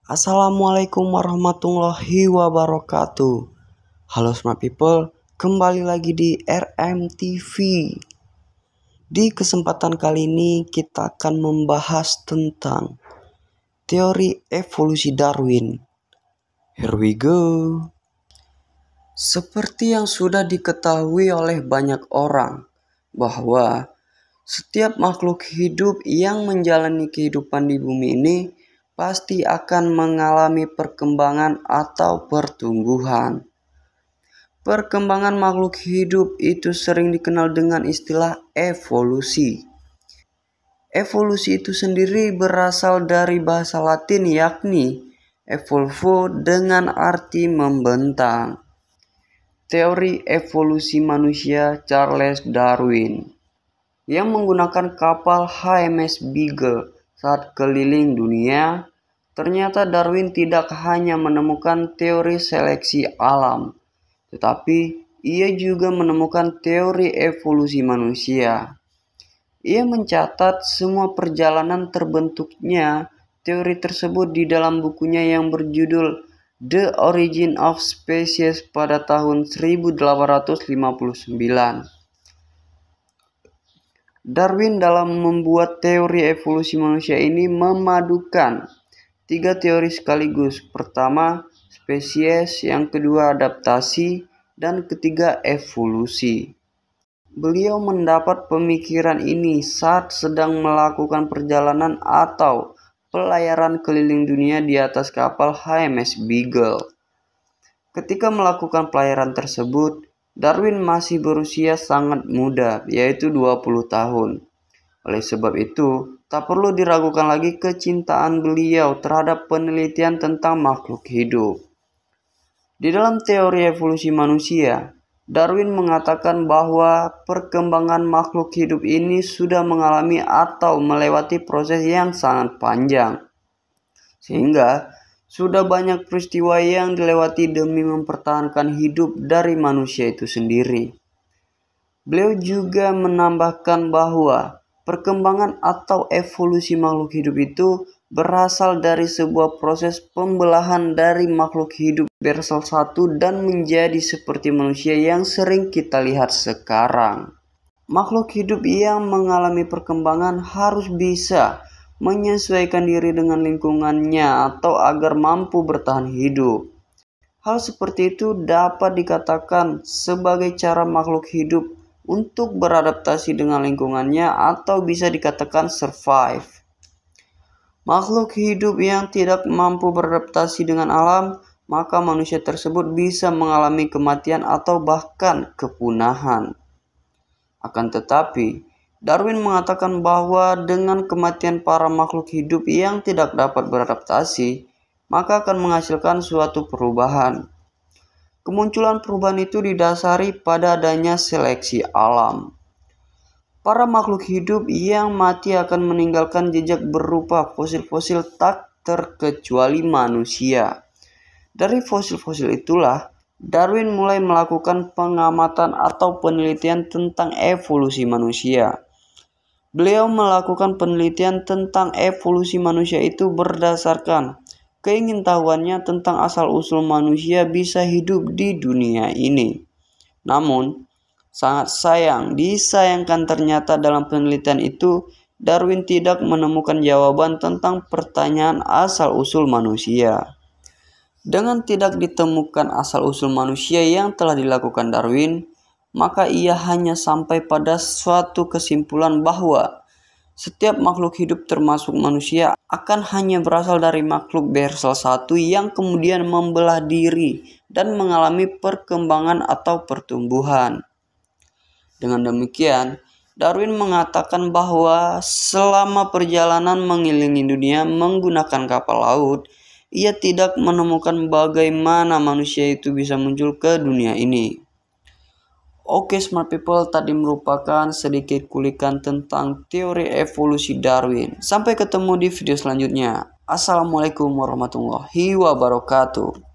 Assalamualaikum warahmatullahi wabarakatuh. Halo smart people, kembali lagi di RMTV. Di kesempatan kali ini kita akan membahas tentang teori evolusi Darwin. Here we go. Seperti yang sudah diketahui oleh banyak orang bahwa setiap makhluk hidup yang menjalani kehidupan di bumi ini pasti akan mengalami perkembangan atau pertumbuhan. Perkembangan makhluk hidup itu sering dikenal dengan istilah evolusi. Evolusi itu sendiri berasal dari bahasa Latin yakni evolvo dengan arti membentang. Teori evolusi manusia Charles Darwin yang menggunakan kapal HMS Beagle saat keliling dunia, ternyata Darwin tidak hanya menemukan teori seleksi alam, tetapi ia juga menemukan teori evolusi manusia. Ia mencatat semua perjalanan terbentuknya teori tersebut di dalam bukunya yang berjudul The Origin of Species pada tahun 1859. Darwin dalam membuat teori evolusi manusia ini memadukan tiga teori sekaligus. Pertama, spesies, yang kedua adaptasi, dan ketiga evolusi. Beliau mendapat pemikiran ini saat sedang melakukan perjalanan atau pelayaran keliling dunia di atas kapal HMS Beagle. Ketika melakukan pelayaran tersebut, Darwin masih berusia sangat muda, yaitu 20 tahun. Oleh sebab itu, tak perlu diragukan lagi kecintaan beliau terhadap penelitian tentang makhluk hidup. Di dalam teori evolusi manusia, Darwin mengatakan bahwa perkembangan makhluk hidup ini sudah mengalami atau melewati proses yang sangat panjang. Sehingga sudah banyak peristiwa yang dilewati demi mempertahankan hidup dari manusia itu sendiri. Beliau juga menambahkan bahwa perkembangan atau evolusi makhluk hidup itu berasal dari sebuah proses pembelahan dari makhluk hidup bersel satu dan menjadi seperti manusia yang sering kita lihat sekarang. Makhluk hidup yang mengalami perkembangan harus bisa menyesuaikan diri dengan lingkungannya atau agar mampu bertahan hidup. Hal seperti itu dapat dikatakan sebagai cara makhluk hidup untuk beradaptasi dengan lingkungannya atau bisa dikatakan survive. Makhluk hidup yang tidak mampu beradaptasi dengan alam, maka manusia tersebut bisa mengalami kematian atau bahkan kepunahan. Akan tetapi, Darwin mengatakan bahwa dengan kematian para makhluk hidup yang tidak dapat beradaptasi, maka akan menghasilkan suatu perubahan. Kemunculan perubahan itu didasari pada adanya seleksi alam. Para makhluk hidup yang mati akan meninggalkan jejak berupa fosil-fosil tak terkecuali manusia. Dari fosil-fosil itulah Darwin mulai melakukan pengamatan atau penelitian tentang evolusi manusia. Beliau melakukan penelitian tentang evolusi manusia itu berdasarkan keingintahuannya tentang asal-usul manusia bisa hidup di dunia ini. Namun, sangat disayangkan ternyata dalam penelitian itu Darwin tidak menemukan jawaban tentang pertanyaan asal-usul manusia. Dengan tidak ditemukan asal-usul manusia yang telah dilakukan Darwin, maka ia hanya sampai pada suatu kesimpulan bahwa setiap makhluk hidup termasuk manusia akan hanya berasal dari makhluk bersel satu yang kemudian membelah diri dan mengalami perkembangan atau pertumbuhan. Dengan demikian, Darwin mengatakan bahwa selama perjalanan mengelilingi dunia menggunakan kapal laut, ia tidak menemukan bagaimana manusia itu bisa muncul ke dunia ini. Oke smart people, tadi merupakan sedikit kulikan tentang teori evolusi Darwin. Sampai ketemu di video selanjutnya. Assalamualaikum warahmatullahi wabarakatuh.